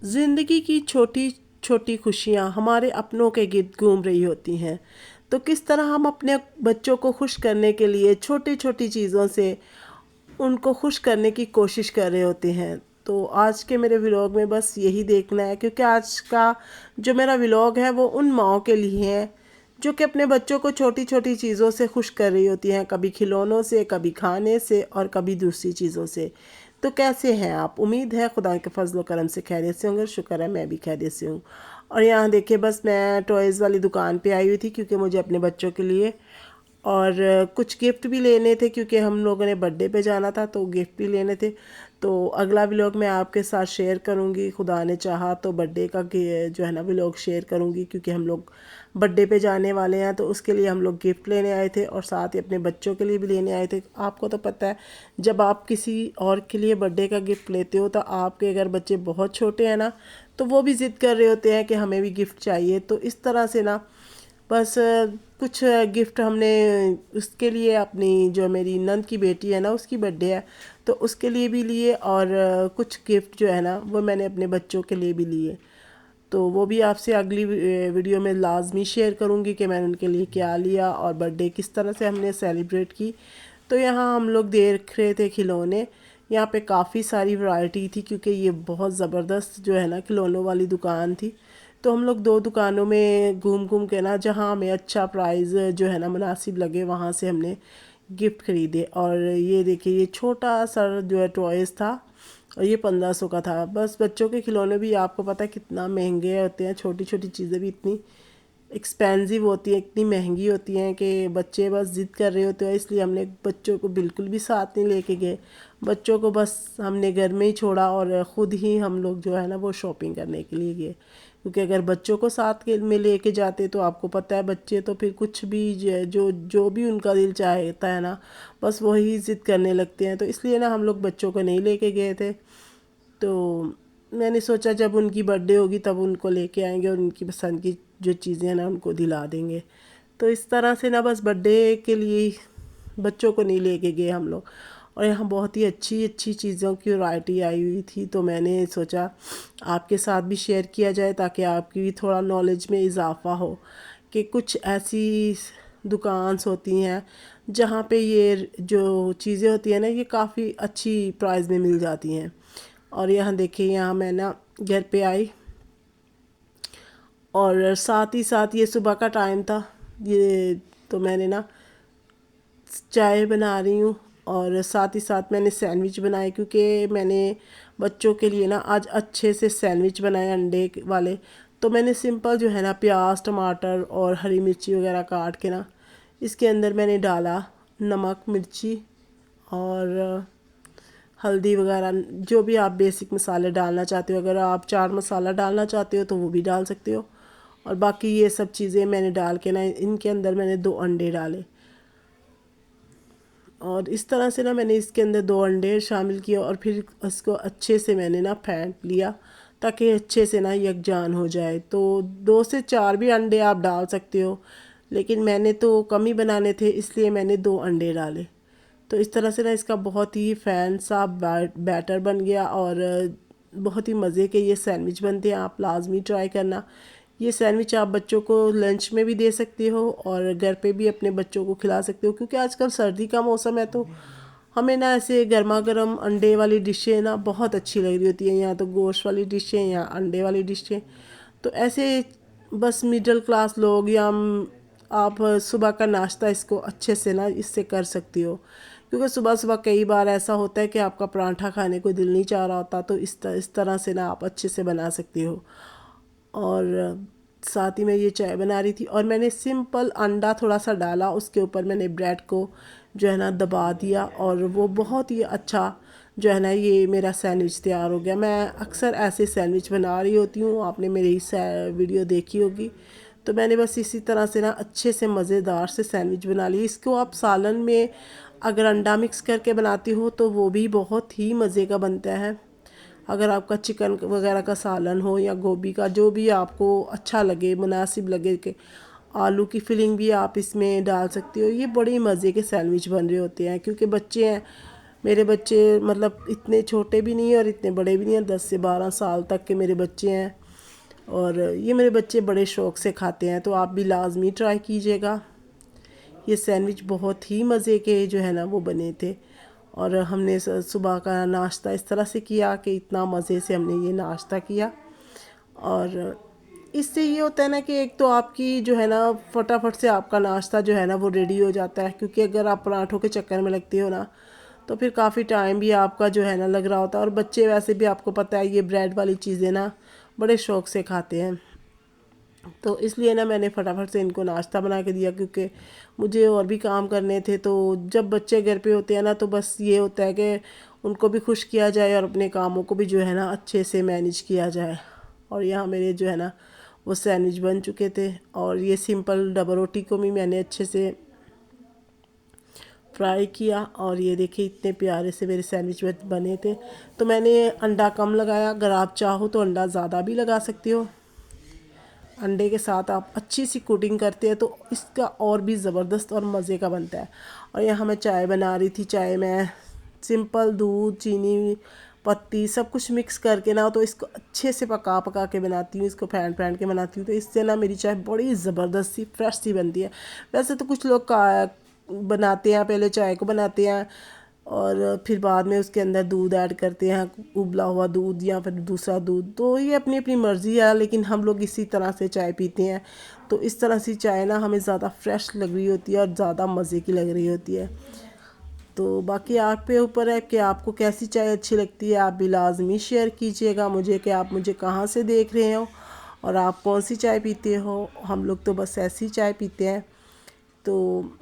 ज़िंदगी की छोटी छोटी खुशियाँ हमारे अपनों के गिर्द घूम रही होती हैं। तो किस तरह हम अपने बच्चों को खुश करने के लिए छोटी छोटी चीज़ों से उनको खुश करने की कोशिश कर रहे होते हैं। तो आज के मेरे व्लॉग में बस यही देखना है, क्योंकि आज का जो मेरा व्लॉग है वो उन माँओं के लिए है जो कि अपने बच्चों को छोटी छोटी चीज़ों से खुश कर रही होती हैं, कभी खिलौनों से, कभी खाने से और कभी दूसरी चीज़ों से। तो कैसे हैं आप? उम्मीद है खुदा के फजल करम से खैरियत से होंगे। शुक्र है मैं भी खैरियत से हूँ। और यहाँ देखिए, बस मैं टॉयज़ वाली दुकान पे आई हुई थी क्योंकि मुझे अपने बच्चों के लिए और कुछ गिफ्ट भी लेने थे, क्योंकि हम लोगों ने बर्थडे पे जाना था तो गिफ्ट भी लेने थे। तो अगला व्लॉग मैं आपके साथ शेयर करूँगी, खुदा ने चाहा तो बर्थडे का जो है ना व्लॉग शेयर करूँगी, क्योंकि हम लोग बर्थडे पे जाने वाले हैं तो उसके लिए हम लोग गिफ्ट लेने आए थे और साथ ही अपने बच्चों के लिए भी लेने आए थे। आपको तो पता है, जब आप किसी और के लिए बर्थडे का गिफ्ट लेते हो तो आपके अगर बच्चे बहुत छोटे हैं ना, तो वो भी ज़िद कर रहे होते हैं कि हमें भी गिफ्ट चाहिए। तो इस तरह से ना बस कुछ गिफ्ट हमने उसके लिए, अपनी जो मेरी नंद की बेटी है ना उसकी बर्थडे है तो उसके लिए भी लिए, और कुछ गिफ्ट जो है ना वो मैंने अपने बच्चों के लिए भी लिए। तो वो भी आपसे अगली वीडियो में लाजमी शेयर करूँगी कि मैंने उनके लिए क्या लिया और बर्थडे किस तरह से हमने सेलिब्रेट की। तो यहाँ हम लोग देख रहे थे खिलौने। यहाँ पे काफ़ी सारी वैरायटी थी, क्योंकि ये बहुत ज़बरदस्त जो है ना खिलौनों वाली दुकान थी। तो हम लोग दो दुकानों में घूम घूम के ना, जहाँ हमें अच्छा प्राइस जो है ना मुनासिब लगे, वहाँ से हमने गिफ्ट खरीदे। और ये देखिए, ये छोटा सा जो है टॉयज़ था और ये 1500 का था। बस बच्चों के खिलौने भी आपको पता है कितना महंगे होते हैं, छोटी छोटी चीज़ें भी इतनी एक्सपेंसिव होती हैं, इतनी महंगी होती हैं कि बच्चे बस ज़िद कर रहे होते हैं। इसलिए हमने बच्चों को बिल्कुल भी साथ नहीं लेके गए। बच्चों को बस हमने घर में ही छोड़ा और ख़ुद ही हम लोग जो है ना वो शॉपिंग करने के लिए गए, क्योंकि अगर बच्चों को साथ के में लेके जाते तो आपको पता है बच्चे तो फिर कुछ भी जो जो भी उनका दिल चाहता है ना, बस वही ज़िद करने लगते हैं। तो इसलिए ना हम लोग बच्चों को नहीं लेके गए थे। तो मैंने सोचा जब उनकी बर्थडे होगी तब उनको लेके आएंगे और उनकी पसंद की जो चीज़ें हैं ना उनको दिला देंगे। तो इस तरह से ना बस बर्थडे के लिए बच्चों को नहीं लेके गए हम लोग। और यहाँ बहुत ही अच्छी अच्छी चीज़ों की वैरायटी आई हुई थी, तो मैंने सोचा आपके साथ भी शेयर किया जाए ताकि आपकी भी थोड़ा नॉलेज में इजाफ़ा हो कि कुछ ऐसी दुकान्स होती हैं जहाँ पे ये जो चीज़ें होती हैं ना ये काफ़ी अच्छी प्राइस में मिल जाती हैं। और यहाँ देखिए, यहाँ मैं ना घर पे आई और साथ ही साथ ये सुबह का टाइम था, ये तो मैंने ना चाय बना रही हूँ और साथ ही साथ मैंने सैंडविच बनाए, क्योंकि मैंने बच्चों के लिए ना आज अच्छे से सैंडविच बनाए अंडे वाले। तो मैंने सिंपल जो है ना प्याज टमाटर और हरी मिर्ची वगैरह काट के ना इसके अंदर मैंने डाला नमक मिर्ची और हल्दी वगैरह, जो भी आप बेसिक मसाले डालना चाहते हो। अगर आप चाट मसाला डालना चाहते हो तो वो भी डाल सकते हो। और बाकी ये सब चीज़ें मैंने डाल के ना इनके अंदर मैंने 2 अंडे डाले और इस तरह से ना मैंने इसके अंदर 2 अंडे शामिल किए और फिर इसको अच्छे से मैंने ना फेंट लिया ताकि अच्छे से ना यकजान हो जाए। तो 2 से 4 भी अंडे आप डाल सकते हो, लेकिन मैंने तो कम ही बनाने थे इसलिए मैंने 2 अंडे डाले। तो इस तरह से ना इसका बहुत ही फैन सा बैटर बन गया और बहुत ही मज़े के ये सैंडविच बनते हैं। आप लाजमी ट्राई करना। ये सैंडविच आप बच्चों को लंच में भी दे सकते हो और घर पे भी अपने बच्चों को खिला सकते हो, क्योंकि आजकल सर्दी का मौसम है तो हमें ना ऐसे गर्मा गर्म अंडे वाली डिशें ना बहुत अच्छी लग रही होती हैं। या तो गोश्त वाली डिशें या अंडे वाली डिशें। तो ऐसे बस मिडिल क्लास लोग या आप सुबह का नाश्ता इसको अच्छे से ना इससे कर सकती हो, क्योंकि सुबह सुबह कई बार ऐसा होता है कि आपका पराठा खाने को दिल नहीं चाह रहा होता। तो इस तरह से ना आप अच्छे से बना सकती हो। और साथ ही मैं ये चाय बना रही थी और मैंने सिंपल अंडा थोड़ा सा डाला, उसके ऊपर मैंने ब्रेड को जो है ना दबा दिया और वो बहुत ही अच्छा जो है ना ये मेरा सैंडविच तैयार हो गया। मैं अक्सर ऐसे सैंडविच बना रही होती हूँ, आपने मेरी वीडियो देखी होगी। तो मैंने बस इसी तरह से ना अच्छे से मज़ेदार से सैंडविच बना ली। इसको आप सालन में अगर अंडा मिक्स करके बनाती हो तो वो भी बहुत ही मज़े का बनता है। अगर आपका चिकन वगैरह का सालन हो या गोभी का, जो भी आपको अच्छा लगे मुनासिब लगे, कि आलू की फिलिंग भी आप इसमें डाल सकते हो। ये बड़ी मज़े के सैंडविच बन रहे होते हैं, क्योंकि बच्चे हैं मेरे बच्चे मतलब इतने छोटे भी नहीं हैं और इतने बड़े भी नहीं हैं, 10 से 12 साल तक के मेरे बच्चे हैं। और ये मेरे बच्चे बड़े शौक़ से खाते हैं, तो आप भी लाजमी ट्राई कीजिएगा। ये सैंडविच बहुत ही मज़े के जो है ना वो बने थे। और हमने सुबह का नाश्ता इस तरह से किया कि इतना मज़े से हमने ये नाश्ता किया। और इससे ये होता है ना कि एक तो आपकी जो है ना फटाफट से आपका नाश्ता जो है ना वो रेडी हो जाता है, क्योंकि अगर आप पराठों के चक्कर में लगती हो ना तो फिर काफ़ी टाइम भी आपका जो है ना लग रहा होता है। और बच्चे वैसे भी आपको पता है ये ब्रेड वाली चीज़ें ना बड़े शौक़ से खाते हैं, तो इसलिए ना मैंने फटाफट से इनको नाश्ता बना के दिया, क्योंकि मुझे और भी काम करने थे। तो जब बच्चे घर पे होते हैं ना तो बस ये होता है कि उनको भी खुश किया जाए और अपने कामों को भी जो है ना अच्छे से मैनेज किया जाए। और यहाँ मेरे जो है ना वो सैंडविच बन चुके थे। और ये सिंपल डबल रोटी को भी मैंने अच्छे से फ्राई किया। और ये देखिए इतने प्यारे से मेरे सैंडविच बने थे। तो मैंने अंडा कम लगाया, अगर आप चाहो तो अंडा ज़्यादा भी लगा सकते हो। अंडे के साथ आप अच्छी सी कोटिंग करते हैं तो इसका और भी ज़बरदस्त और मज़े का बनता है। और यहाँ मैं चाय बना रही थी। चाय में सिंपल दूध, चीनी, पत्ती सब कुछ मिक्स करके ना तो इसको अच्छे से पका पका के बनाती हूँ, इसको फेंट फेंट के बनाती हूँ। तो इससे ना मेरी चाय बड़ी ज़बरदस्त सी फ्रेश सी बनती है। वैसे तो कुछ लोग का बनाते हैं, पहले चाय को बनाते हैं और फिर बाद में उसके अंदर दूध ऐड करते हैं, उबला हुआ दूध या फिर दूसरा दूध। तो ये अपनी अपनी मर्ज़ी है, लेकिन हम लोग इसी तरह से चाय पीते हैं। तो इस तरह से चाय ना हमें ज़्यादा फ्रेश लग रही होती है और ज़्यादा मज़े की लग रही होती है। तो बाकी आप पे ऊपर है कि आपको कैसी चाय अच्छी लगती है। आप भी लाजमी शेयर कीजिएगा मुझे कि आप मुझे कहाँ से देख रहे हो और आप कौन सी चाय पीते हो। हम लोग तो बस ऐसी चाय पीते हैं। तो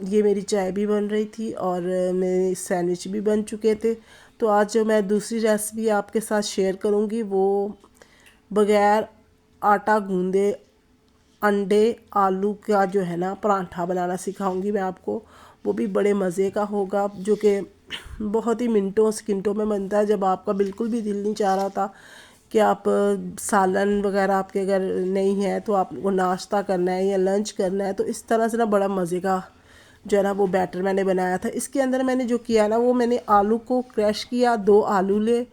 ये मेरी चाय भी बन रही थी और मेरे सैंडविच भी बन चुके थे। तो आज जो मैं दूसरी रेसिपी आपके साथ शेयर करूँगी वो बग़ैर आटा गूँधे अंडे आलू का जो है ना पराठा बनाना सिखाऊंगी मैं आपको। वो भी बड़े मज़े का होगा, जो कि बहुत ही मिनटों सेकंडों में बनता है। जब आपका बिल्कुल भी दिल नहीं चाह रहा था कि आप सालन वगैरह आपके अगर नहीं है तो आपको नाश्ता करना है या लंच करना है, तो इस तरह से ना बड़ा मज़े का जो है ना वो बैटर मैंने बनाया था। इसके अंदर मैंने जो किया ना वो मैंने आलू को क्रश किया, 2 आलू ले,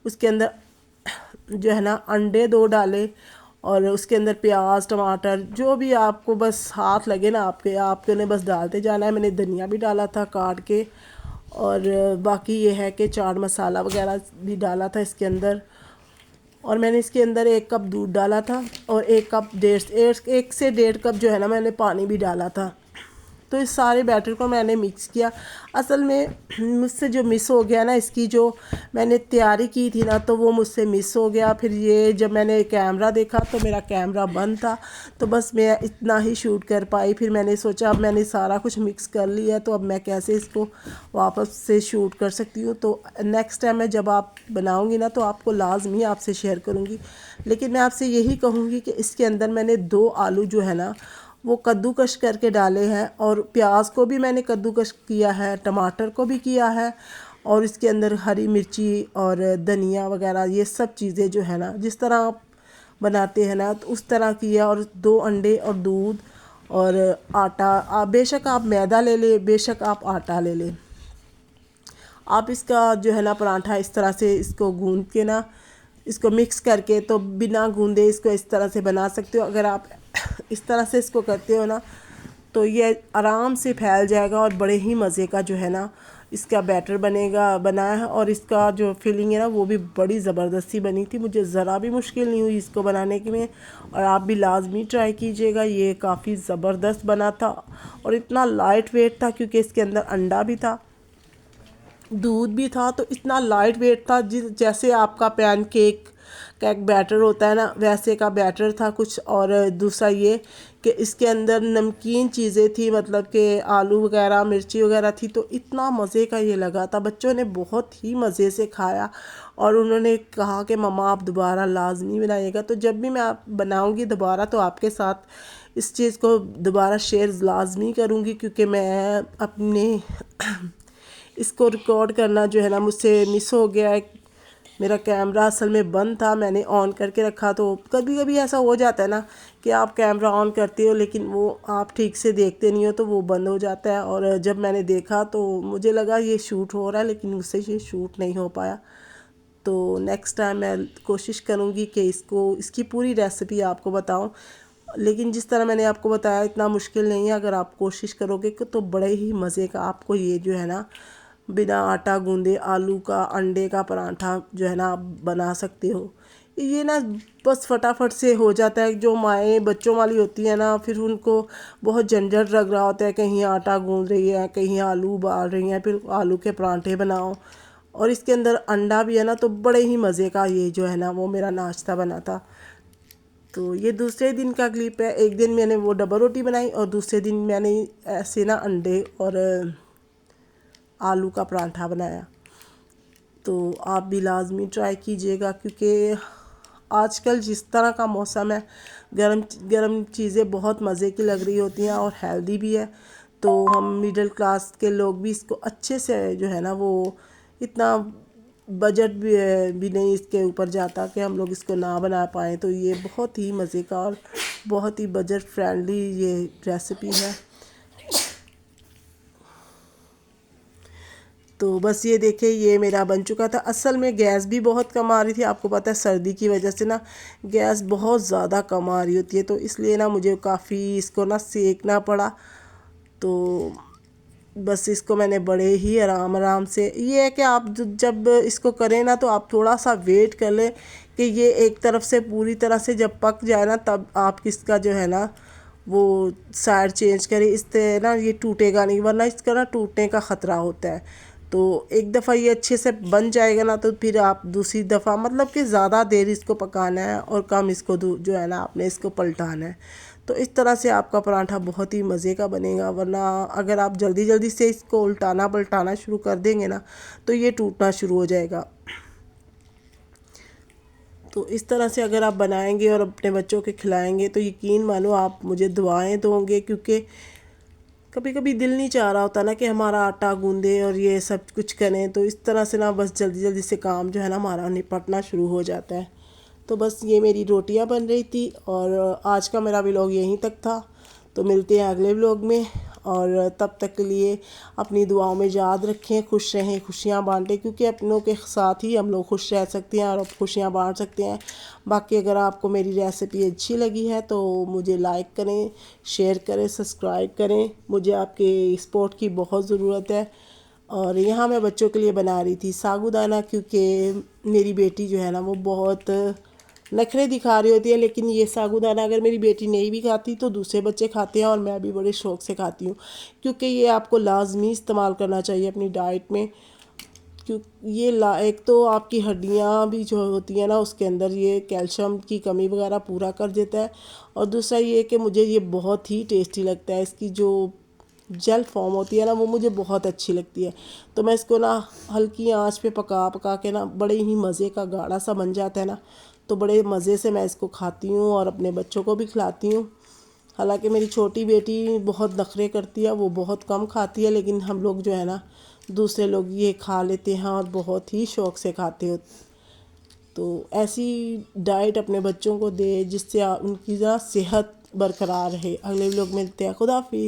उसके अंदर जो है ना अंडे 2 डाले और उसके अंदर प्याज टमाटर जो भी आपको बस हाथ लगे ना आपके ने बस डालते जाना है। मैंने धनिया भी डाला था काट के। और बाकी ये है कि चाट मसाला वगैरह भी डाला था इसके अंदर। और मैंने इसके अंदर 1 कप दूध डाला था और 1 से 1.5 कप जो है ना मैंने पानी भी डाला था। तो इस सारे बैटर को मैंने मिक्स किया। असल में मुझसे जो मिस हो गया ना, इसकी जो मैंने तैयारी की थी ना तो वो मुझसे मिस हो गया। फिर ये जब मैंने कैमरा देखा तो मेरा कैमरा बंद था, तो बस मैं इतना ही शूट कर पाई। फिर मैंने सोचा अब मैंने सारा कुछ मिक्स कर लिया तो अब मैं कैसे इसको वापस से शूट कर सकती हूँ। तो नेक्स्ट टाइम मैं जब आप बनाऊँगी ना तो आपको लाजमी आपसे शेयर करूँगी। लेकिन मैं आपसे यही कहूँगी कि इसके अंदर मैंने 2 आलू जो है ना वो कद्दूकश करके डाले हैं और प्याज को भी मैंने कद्दूकश किया है, टमाटर को भी किया है और इसके अंदर हरी मिर्ची और धनिया वगैरह ये सब चीज़ें जो है ना जिस तरह आप बनाते हैं ना तो उस तरह किया। और 2 अंडे और दूध और आटा, आप बेशक आप मैदा ले लें, बेशक आप आटा ले लें। आप इसका जो है ना पराठा इस तरह से इसको गूंद के ना इसको मिक्स करके तो बिना गूंदे इसको इस तरह से बना सकते हो। अगर आप इस तरह से इसको करते हो ना तो ये आराम से फैल जाएगा और बड़े ही मज़े का जो है ना इसका बैटर बनाया है। और इसका जो फिलिंग है ना वो भी बड़ी ज़बरदस्ती बनी थी, मुझे ज़रा भी मुश्किल नहीं हुई इसको बनाने की में। और आप भी लाजमी ट्राई कीजिएगा, ये काफ़ी ज़बरदस्त बना था और इतना लाइट वेट था क्योंकि इसके अंदर अंडा भी था, दूध भी था, तो इतना लाइट वेट था जैसे आपका पैनकेक का एक बैटर होता है ना वैसे का बैटर था कुछ। और दूसरा ये कि इसके अंदर नमकीन चीज़ें थी, मतलब कि आलू वगैरह मिर्ची वगैरह थी। तो इतना मज़े का ये लगा था, बच्चों ने बहुत ही मज़े से खाया और उन्होंने कहा कि मम्मा आप दोबारा लाजमी बनाइएगा। तो जब भी मैं आप बनाऊँगी दोबारा तो आपके साथ इस चीज़ को दोबारा शेयर लाजमी करूँगी, क्योंकि मैं अपने इसको रिकॉर्ड करना जो है ना मुझसे मिस हो गया है। मेरा कैमरा असल में बंद था, मैंने ऑन करके रखा। तो कभी कभी ऐसा हो जाता है ना कि आप कैमरा ऑन करते हो लेकिन वो आप ठीक से देखते नहीं हो तो वो बंद हो जाता है। और जब मैंने देखा तो मुझे लगा ये शूट हो रहा है, लेकिन मुझसे ये शूट नहीं हो पाया। तो नेक्स्ट टाइम मैं कोशिश करूँगी कि इसकी पूरी रेसिपी आपको बताऊँ। लेकिन जिस तरह मैंने आपको बताया इतना मुश्किल नहीं है, अगर आप कोशिश करोगे तो बड़े ही मज़े का आपको ये जो है ना बिना आटा गूंदे आलू का अंडे का पराठा जो है ना आप बना सकते हो। ये ना बस फटाफट से हो जाता है। जो माएँ बच्चों वाली होती है ना, फिर उनको बहुत झंझट लग रहा होता है, कहीं आटा गूंद रही है, कहीं आलू उबाल रही हैं, फिर आलू के पराठे बनाओ और इसके अंदर अंडा भी है ना। तो बड़े ही मज़े का ये जो है ना वो मेरा नाश्ता बना था। तो ये दूसरे दिन का क्लिप है। एक दिन मैंने वो डबल रोटी बनाई और दूसरे दिन मैंने ऐसे ना अंडे और आलू का पराठा बनाया। तो आप भी लाजमी ट्राई कीजिएगा, क्योंकि आजकल जिस तरह का मौसम है, गरम गरम चीज़ें बहुत मज़े की लग रही होती हैं और हेल्दी भी है। तो हम मिडिल क्लास के लोग भी इसको अच्छे से जो है ना वो इतना बजट भी नहीं इसके ऊपर जाता कि हम लोग इसको ना बना पाएँ। तो ये बहुत ही मज़े का और बहुत ही बजट फ्रेंडली ये रेसिपी है। तो बस ये देखिए ये मेरा बन चुका था। असल में गैस भी बहुत कम आ रही थी, आपको पता है सर्दी की वजह से ना गैस बहुत ज़्यादा कम आ रही होती है। तो इसलिए ना मुझे काफ़ी इसको ना सेकना पड़ा। तो बस इसको मैंने बड़े ही आराम आराम से, ये है कि आप जब इसको करें ना तो आप थोड़ा सा वेट कर लें कि ये एक तरफ से पूरी तरह से जब पक जाए ना, तब आप इसका जो है ना वो साइड चेंज करें। इससे ना ये टूटेगा नहीं, वरना इसका ना टूटने का ख़तरा होता है। तो एक दफ़ा ये अच्छे से बन जाएगा ना तो फिर आप दूसरी दफ़ा मतलब कि ज़्यादा देर इसको पकाना है और कम इसको जो है ना आपने इसको पलटाना है। तो इस तरह से आपका पराठा बहुत ही मज़े का बनेगा। वरना अगर आप जल्दी जल्दी से इसको उल्टाना पलटाना शुरू कर देंगे ना तो ये टूटना शुरू हो जाएगा। तो इस तरह से अगर आप बनाएंगे और अपने बच्चों के खिलाएंगे तो यकीन मानो आप मुझे दुआएं दोगे, क्योंकि कभी कभी दिल नहीं चाह रहा होता ना कि हमारा आटा गूंदे और ये सब कुछ करें। तो इस तरह से ना बस जल्दी जल्दी से काम जो है ना हमारा निपटना शुरू हो जाता है। तो बस ये मेरी रोटियां बन रही थी और आज का मेरा व्लॉग यहीं तक था। तो मिलते हैं अगले व्लॉग में, और तब तक के लिए अपनी दुआओं में याद रखें, खुश रहें, खुशियाँ बांटें, क्योंकि अपनों के साथ ही हम लोग खुश रह सकते हैं और खुशियाँ बांट सकते हैं। बाकी अगर आपको मेरी रेसिपी अच्छी लगी है तो मुझे लाइक करें, शेयर करें, सब्सक्राइब करें। मुझे आपके सपोर्ट की बहुत ज़रूरत है। और यहाँ मैं बच्चों के लिए बना रही थी साबूदाना, क्योंकि मेरी बेटी जो है ना वो बहुत नखरे दिखा रही होती है। लेकिन ये साबूदाना अगर मेरी बेटी नहीं भी खाती तो दूसरे बच्चे खाते हैं और मैं भी बड़े शौक़ से खाती हूँ, क्योंकि ये आपको लाजमी इस्तेमाल करना चाहिए अपनी डाइट में। क्यों ये एक तो आपकी हड्डियाँ भी जो होती हैं ना उसके अंदर ये कैल्शियम की कमी वगैरह पूरा कर देता है। और दूसरा ये कि मुझे ये बहुत ही टेस्टी लगता है, इसकी जो जेल फॉर्म होती है ना वो मुझे बहुत अच्छी लगती है। तो मैं इसको ना हल्की आंच पे पका पका के ना बड़े ही मज़े का गाढ़ा सा बन जाता है ना, तो बड़े मज़े से मैं इसको खाती हूँ और अपने बच्चों को भी खिलाती हूँ। हालांकि मेरी छोटी बेटी बहुत नखरे करती है, वो बहुत कम खाती है, लेकिन हम लोग जो है ना दूसरे लोग ये खा लेते हैं और बहुत ही शौक़ से खाते हो। तो ऐसी डाइट अपने बच्चों को दे जिससे उनकी ज़रा सेहत बरकरार रहे। अगले लोग मिलते हैं। खुदा हाफिज़।